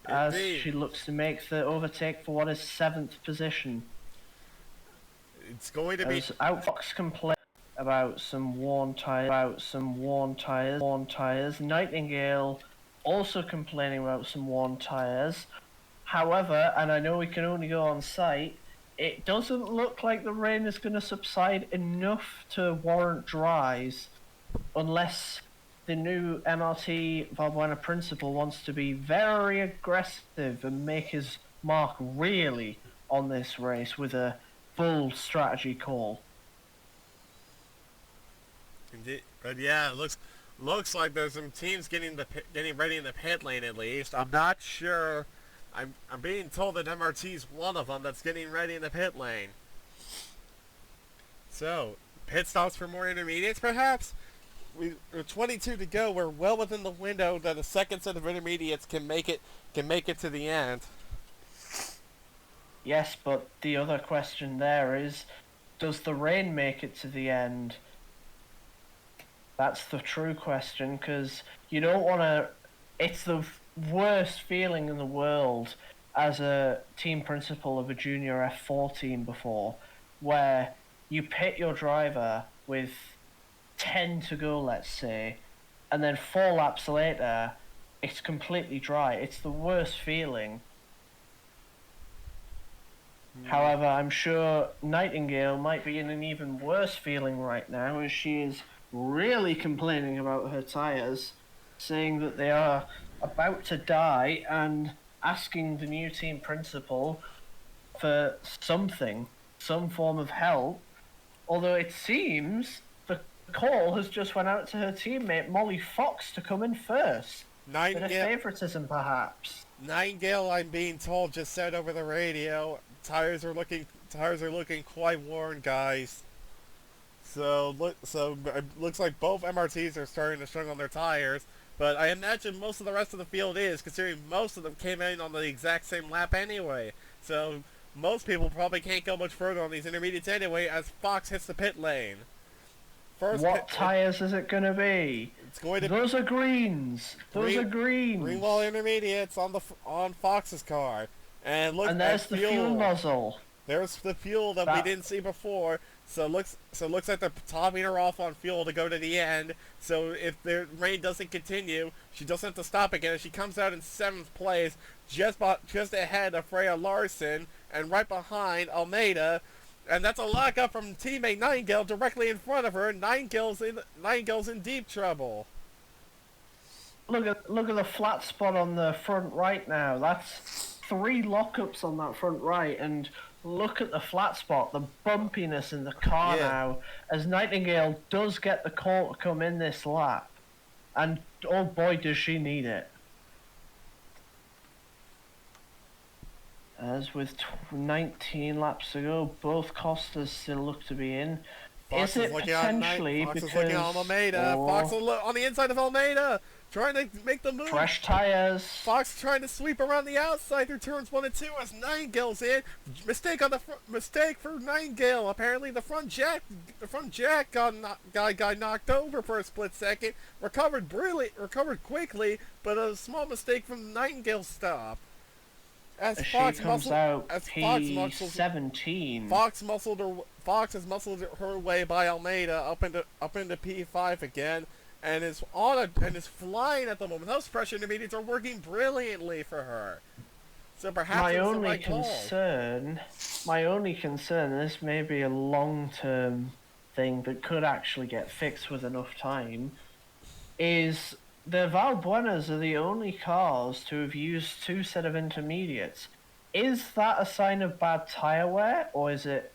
As Indeed. She looks to make the overtake for what is 7th position. It's going to be... As Outfox complained about some worn tires, Nightingale also complaining about some worn tires. However, and I know we can only go on site, it doesn't look like the rain is going to subside enough to warrant dries, unless the new MRT Valbuena principal wants to be very aggressive and make his mark really on this race with a full strategy call. Indeed. But yeah, it looks like there's some teams getting ready in the pit lane at least. I'm not sure. I'm being told that MRT's one of them that's getting ready in the pit lane. So, pit stops for more intermediates perhaps? We're 22 to go. We're well within the window that a second set of intermediates can make it to the end. Yes, but the other question there is, does the rain make it to the end? That's the true question, because you don't want to... It's the worst feeling in the world as a team principal of a junior F4 team before, where you pit your driver with 10 to go, let's say, and then 4 laps later, it's completely dry. It's the worst feeling. However, I'm sure Nightingale might be in an even worse feeling right now, as she is really complaining about her tyres, saying that they are about to die and asking the new team principal for some form of help. Although it seems the call has just went out to her teammate Molly Fox to come in first. Bit of favoritism, perhaps. Nightingale, I'm being told, just said over the radio, tires are looking quite worn, guys. So it looks like both MRTs are starting to struggle on their tires. But I imagine most of the rest of the field is, considering most of them came in on the exact same lap anyway. So most people probably can't go much further on these intermediates anyway as Fox hits the pit lane. What tires is it going to be? It's going to Those are greens. Those are greens. Green wall intermediates on Fox's car. And look, and there's the fuel nozzle. There's the fuel that we didn't see before. So it looks like they're topping her off on fuel to go to the end. So if the rain doesn't continue, she doesn't have to stop again. She comes out in 7th place, just ahead of Freya Larson, and right behind Almeida. And that's a lockup from teammate Nightingale directly in front of her. Nightingale's in deep trouble. Look at the flat spot on the front right now. That's 3 lockups on that front right, and look at the flat spot, the bumpiness in the car now, as Nightingale does get the call to come in this lap. And oh boy, does she need it. As with 19 laps to go, both Costas still look to be in. Fox is it potentially Fox because... is looking on Almeida. Fox on the inside of Almeida. trying to make the move. Fresh tires. Fox trying to sweep around the outside through turns 1 and 2 as Nightingale's in. Mistake on the mistake for Nightingale. Apparently the front jack got knocked over for a split second. Recovered quickly, but a small mistake from Nightingale's stop. As Fox comes out P17. Fox has muscled her way by Almeida up into P5 again, and is flying at the moment. Those pressure intermediates are working brilliantly for her. So perhaps my only concern, this may be a long-term thing that could actually get fixed with enough time, is the Valbuenas are the only cars to have used 2 set of intermediates. Is that a sign of bad tyre wear, or is it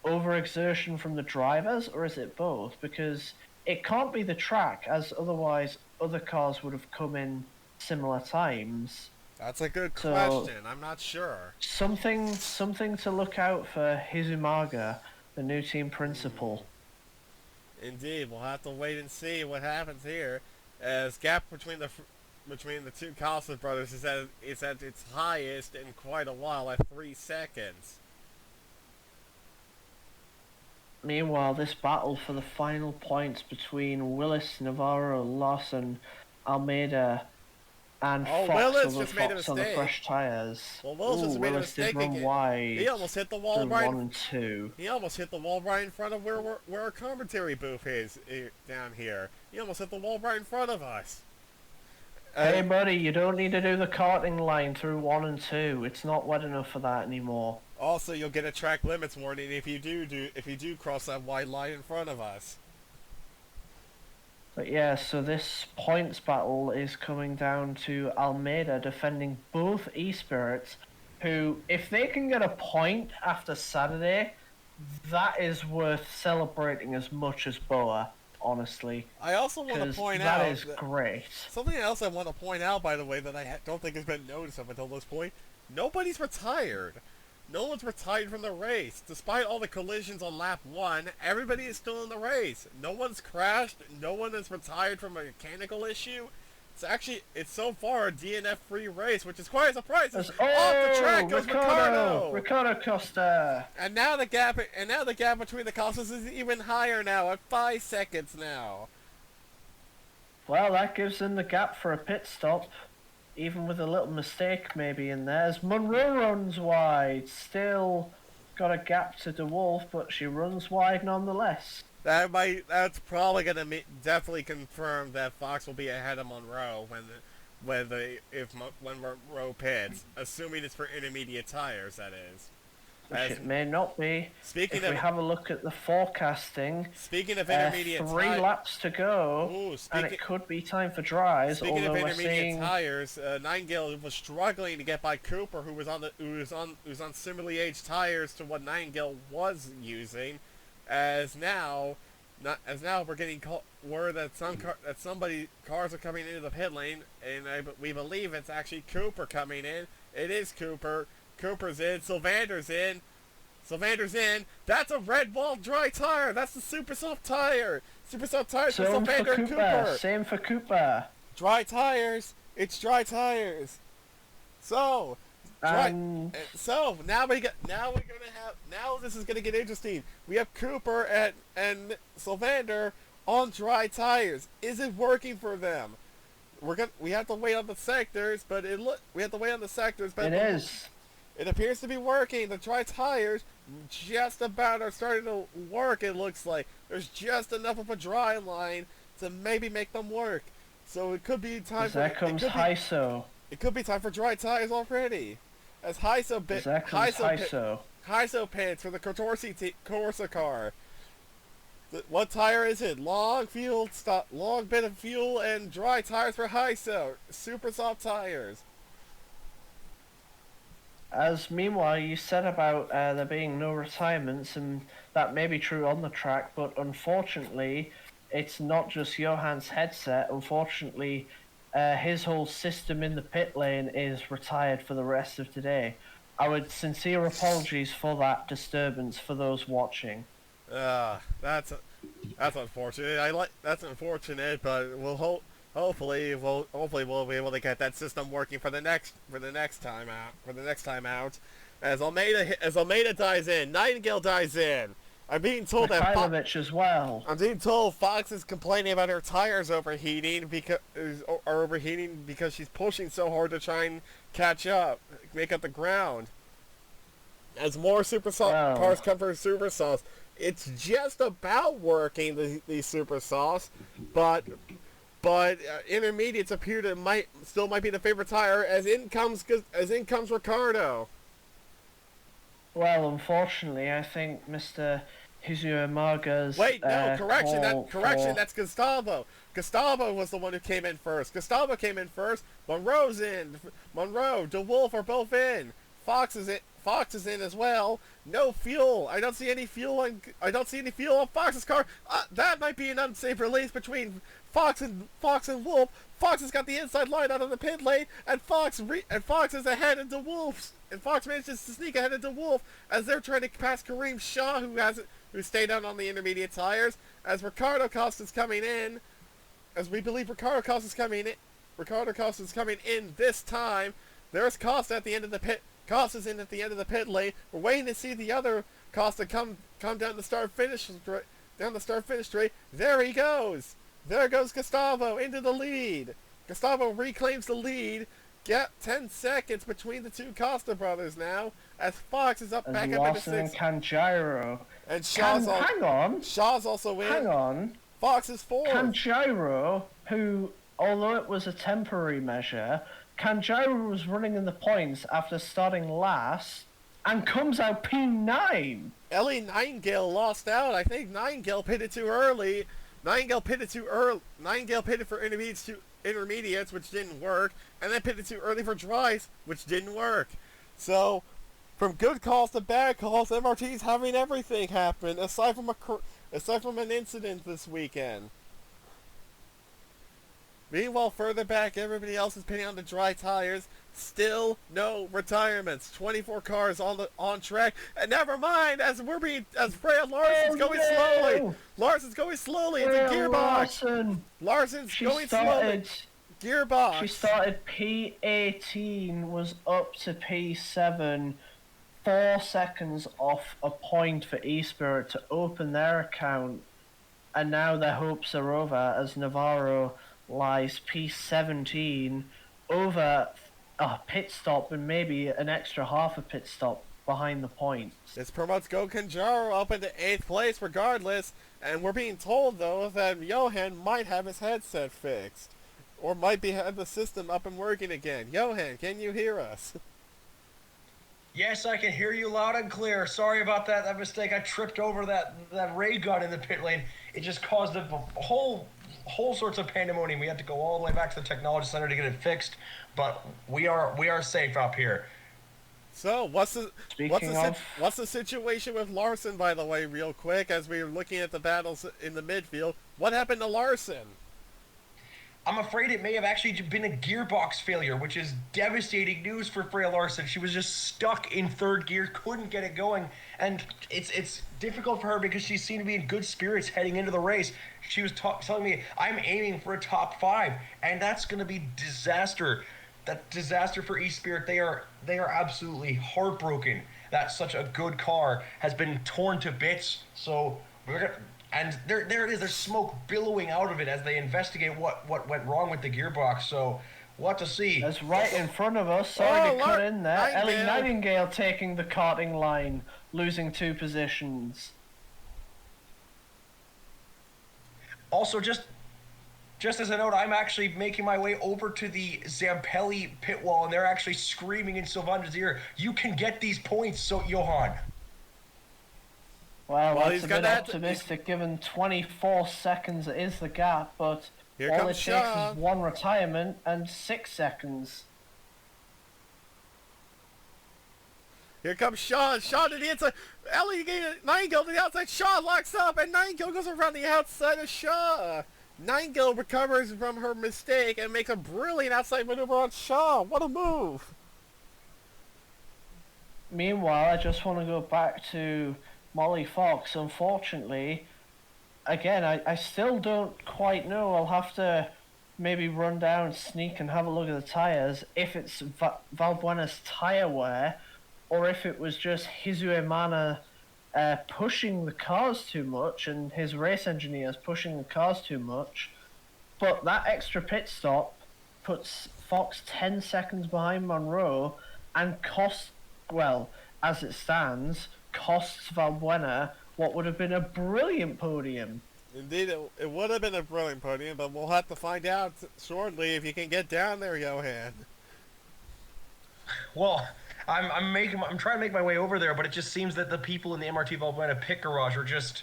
overexertion from the drivers, or is it both? Because it can't be the track, as otherwise other cars would have come in similar times. That's a good question. I'm not sure. Something to look out for Hizumaga, the new team principal. Indeed, we'll have to wait and see what happens here. As gap between the two Kosov brothers is at its highest in quite a while at 3 seconds. Meanwhile, this battle for the final points between Willis, Navarro, Lawson, Almeida, and Fox, Willis just made a Fox on the mistake. fresh tires. Well, Willis just made a mistake did run again. wide. He almost hit the wall through right. 1 and 2. He almost hit the wall right in front of where our commentary booth is down here. He almost hit the wall right in front of us. Hey buddy, you don't need to do the karting line through 1 and 2. It's not wet enough for that anymore. Also, you'll get a track limits warning if you do cross that wide line in front of us. But yeah, so this points battle is coming down to Almeida defending both E-Spirits, who, if they can get a point after Saturday, that is worth celebrating as much as Boa, honestly. I also want to point out that is great. Something else I want to point out, by the way, that I don't think has been noticed up until this point. Nobody's retired. No one's retired from the race. Despite all the collisions on lap 1, everybody is still in the race. No one's crashed. No one is retired from a mechanical issue. It's so far a DNF-free race, which is quite a surprise. Off the track goes Ricardo Costa. And now the gap between the Costas is even higher now, at 5 seconds now. Well, that gives them the gap for a pit stop. Even with a little mistake maybe in there, as Monroe runs wide. Still got a gap to DeWolf, but she runs wide nonetheless. That's probably going to definitely confirm that Fox will be ahead of Monroe when Monroe pits, assuming it's for intermediate tires, that is. Which it may not be. We have a look at the forecasting. Speaking of intermediate 3 laps to go, and it could be time for dries. Speaking of intermediate tires, Nightingale was struggling to get by Cooper, who was on similarly aged tires to what Nightingale was using. As now we're getting word that cars are coming into the pit lane, and we believe it's actually Cooper coming in. It is Cooper. Cooper's in. Sylvander's in. That's a red wall dry tire. That's the super soft tire. Super soft tires for Sylvander and Cooper. Same for Cooper. Dry tires. It's dry tires. So now this is gonna get interesting. We have Cooper and Sylvander on dry tires. Is it working for them? We have to wait on the sectors, but it is. It appears to be working. The dry tires just about are starting to work, it looks like. There's just enough of a dry line to maybe make them work. So it could be time for... Heiso. It could be time for dry tires already. As Heiso pits for the Corsa car. What tire is it? Long bit of fuel and dry tires for Heiso. Super soft tires. As meanwhile, you said about there being no retirements, and that may be true on the track, but unfortunately, it's not just Johann's headset. Unfortunately, his whole system in the pit lane is retired for the rest of today. Our sincere apologies for that disturbance for those watching. That's unfortunate. That's unfortunate, but we'll hope. hopefully we'll be able to get that system working for the next time out. As Almeida dies in, Nightingale dies in. I'm being told Mikhailovich as well. I'm being told Fox is complaining about her tires overheating because she's pushing so hard to try and catch up, make up the ground. As more cars come for Super Sauce, it's just about working the Super Sauce, but intermediates appear to might be the favorite tire. As in comes Ricciardo. Well, unfortunately, I think Mr. Hideo Maga's Correction. That's Gustavo. Gustavo was the one who came in first. Monroe's in. Monroe, DeWolf are both in. Fox is in as well. No fuel. I don't see any fuel on Fox's car. That might be an unsafe release between Fox and Wolf. Fox has got the inside line out of the pit lane, and Fox is ahead of DeWolf. And Fox manages to sneak ahead of DeWolf as they're trying to pass Kareem Shaw, who stayed out on the intermediate tires. As Ricardo Costa's coming in, as we believe Ricardo Costa's coming in this time. There's Costa at the end of the pit. Costa's in at the end of the pit lane. We're waiting to see the other Costa come down the start finish straight. There he goes. There goes Gustavo into the lead. Gustavo reclaims the lead. Get 10 seconds between the two Costa brothers now, as Fox is up back up into sixth. And Canjiro. And Hang on. Shaw's also in. Hang on. Fox is fourth. Canjiro, who, although it was a temporary measure, Canjiro was running in the points after starting last and comes out P9. Ellie Nightingale lost out. I think Nightingale pitted too early. Nightingale pitted for intermediates, which didn't work, and then pitted too early for dries, which didn't work. So, from good calls to bad calls, MRT's having everything happen aside from an incident this weekend. Meanwhile, further back, everybody else is pitting on the dry tires. Still no retirements. 24 cars on track. And never mind, as Freya Larson's going slowly. Larson's going slowly into gearbox. Larson's going slowly. Gearbox. She started P18, was up to P7, 4 seconds off a point for eSpirit to open their account. And now their hopes are over as Navarro lies P17 over a pit stop and maybe an extra half a pit stop behind the points. This promotes Go Kanjaro up into 8th place regardless, and we're being told though that Johan might have his headset fixed, or might have the system up and working again. Johan, can you hear us? Yes, I can hear you loud and clear. Sorry about that mistake. I tripped over that ray gun in the pit lane. It just caused a whole sorts of pandemonium. We had to go all the way back to the technology center to get it fixed, but we are safe up here. So what's the situation with Larson, by the way, real quick, as we were looking at the battles in the midfield? What happened to Larson? I'm afraid it may have actually been a gearbox failure, which is devastating news for Freya Larson. She was just stuck in third gear, couldn't get it going, and it's difficult for her because she seemed to be in good spirits heading into the race. She was telling me, I'm aiming for a top 5, and that's going to be disaster. That disaster for eSpirit. They are absolutely heartbroken that such a good car has been torn to bits. So and there it is. There's smoke billowing out of it as they investigate what went wrong with the gearbox. So what to see? That's right in front of us. Sorry to cut in there. Ellie Nightingale taking the karting line, losing 2 positions. Also, just as a note, I'm actually making my way over to the Zampelli pit wall, and they're actually screaming in Sylvandra's ear, "You can get these points, so Johan." Well, that's a bit optimistic given 24 seconds is the gap, but all it takes is 1 retirement and 6 seconds. Here comes Sean. Sean to the inside. Ellie Nightingale to the outside. Shaw locks up, and Nightingale goes around the outside of Shaw. Nightingale recovers from her mistake and makes a brilliant outside maneuver on Shaw. What a move. Meanwhile, I just want to go back to Molly Fox. Unfortunately, again, I still don't quite know. I'll have to maybe run down, sneak, and have a look at the tires, if it's Valbuena's tire wear, or if it was just Hizuemana pushing the cars too much and his race engineers pushing the cars too much. But that extra pit stop puts Fox 10 seconds behind Monroe and costs, well, as it stands, costs Valbuena what would have been a brilliant podium. Indeed, it would have been a brilliant podium, but we'll have to find out shortly if you can get down there, Johan. Well, I'm trying to make my way over there, but it just seems that the people in the MRT Valbuena pit garage are just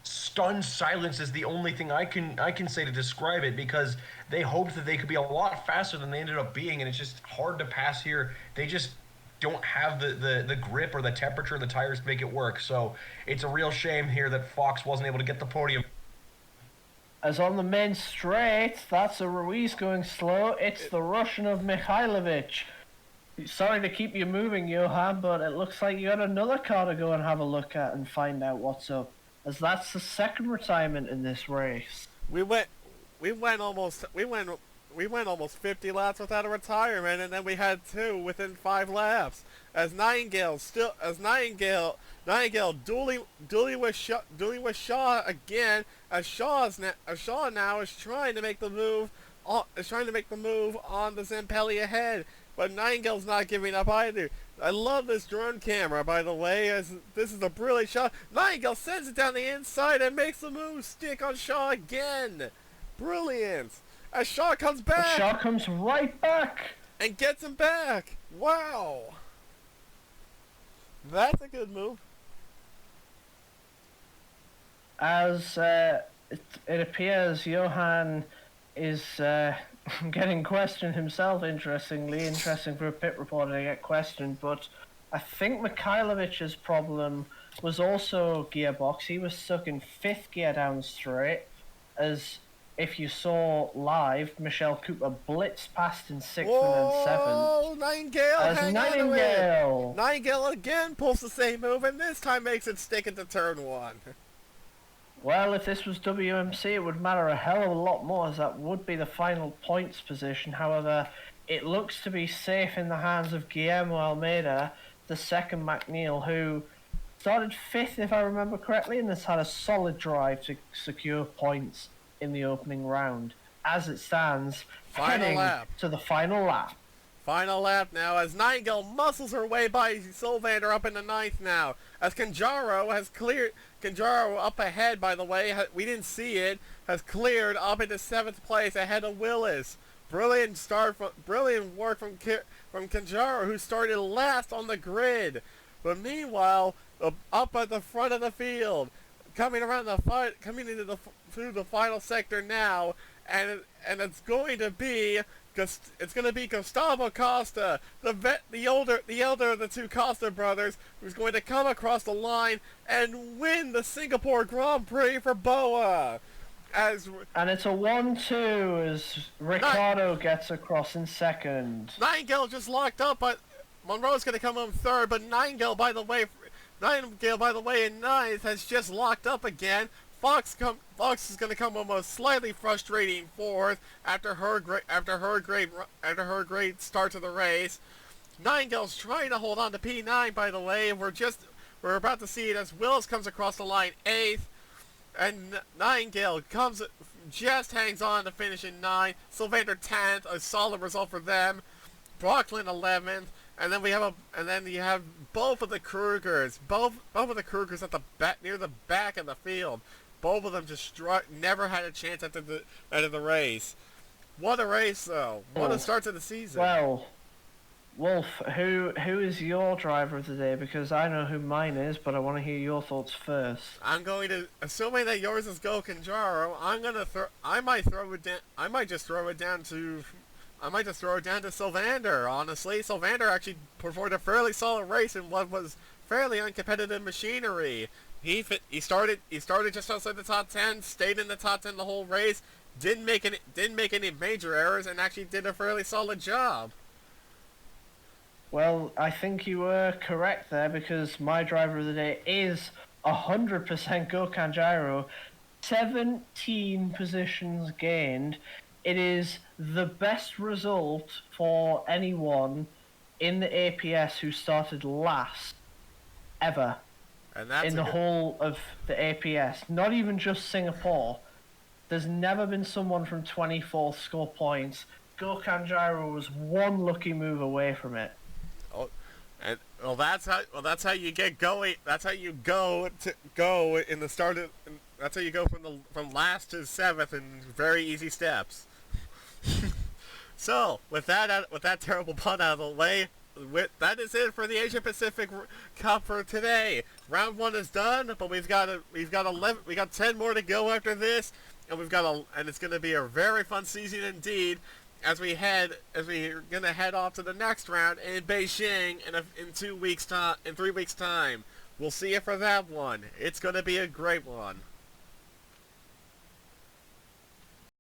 stunned silence is the only thing I can say to describe it, because they hoped that they could be a lot faster than they ended up being, and it's just hard to pass here. They just don't have the grip or the temperature of the tires to make it work. So it's a real shame here that Fox wasn't able to get the podium. As on the main straight, that's a Ruiz going slow. It's the Russian of Mikhailovic. Sorry to keep you moving, Johan, but it looks like you got another car to go and have a look at and find out what's up, as that's the second retirement in this race. We went almost 50 laps without a retirement, and then we had two within 5 laps. As Nightingale dueling with Shaw again, as Shaw now is trying to make the move on the Zempelli ahead, but Nightingale's not giving up either. I love this drone camera, by the way, as this is a brilliant shot. Nightingale sends it down the inside and makes the move stick on Shaw again. Brilliant. As Shaw comes back. But Shaw comes right back. And gets him back. Wow. That's a good move. As it appears Johan is getting questioned himself, interesting for a pit reporter to get questioned, but I think Mikhailovic's problem was also gearbox. He was stuck in 5th gear down straight, as if you saw live, Michelle Cooper blitzed past in 6th and then 7th. Oh, Nightingale! Nightingale again pulls the same move, and this time makes it stick into turn 1. Well, if this was WMC, it would matter a hell of a lot more, as that would be the final points position. However, it looks to be safe in the hands of Guillermo Almeida, the second McNeil, who started 5th, if I remember correctly, and has had a solid drive to secure points in the opening round. As it stands, heading to the final lap. Final lap now, as Nightingale muscles her way by Sylvander up in the 9th now. As Canjaro has cleared, Canjaro up ahead, by the way, we didn't see it, has cleared up into 7th place ahead of Willis. Brilliant work from Canjaro, who started last on the grid. But meanwhile, up at the front of the field, coming through the final sector now, and it's going to be Gustavo Costa, the elder of the two Costa brothers, who's going to come across the line and win the Singapore Grand Prix for BOA. And it's a 1-2 as Ricciardo gets across in 2nd. Nightingale just locked up, but Monroe's going to come home 3rd, but Nightingale, by the way, in 9th has just locked up again. Fox is going to come almost slightly frustrating 4th after her great start to the race. Nightingale's trying to hold on to P9, by the way. We're about to see it as Willis comes across the line 8th, and Nightingale just hangs on to finish in 9th. Sylvander 10th, a solid result for them. Brooklyn 11th. And then you have both of the Krugers at the back, near the back of the field. Both of them just never had a chance at the race. What a race, though! What a start to the season. Well, Wolf, who is your driver of the day? Because I know who mine is, but I want to hear your thoughts first. I'm going to, assuming that yours is Go Canjaro, I might just throw it down to Sylvander, honestly. Sylvander actually performed a fairly solid race in what was fairly uncompetitive machinery. He started just outside the top 10, stayed in the top 10 the whole race, didn't make any major errors, and actually did a fairly solid job. Well, I think you were correct there, because my driver of the day is 100% Go Canjaro. 17 positions gained, It is the best result for anyone in the APS who started last ever And that's in the whole of the APS. Not even just Singapore. There's never been someone from 24th score points. Gokhan Gyro was one lucky move away from it. Oh, and that's how you get going. That's how you go in the start of. That's how you go from last to 7th in very easy steps. So with that terrible pun out of the way, that is it for the Asia Pacific Cup for today. Round 1 is done, but we've got 10 more to go after this, and and it's going to be a very fun season indeed. As we're gonna head off to the next round in Beijing in 3 weeks time. We'll see you for that one. It's gonna be a great one.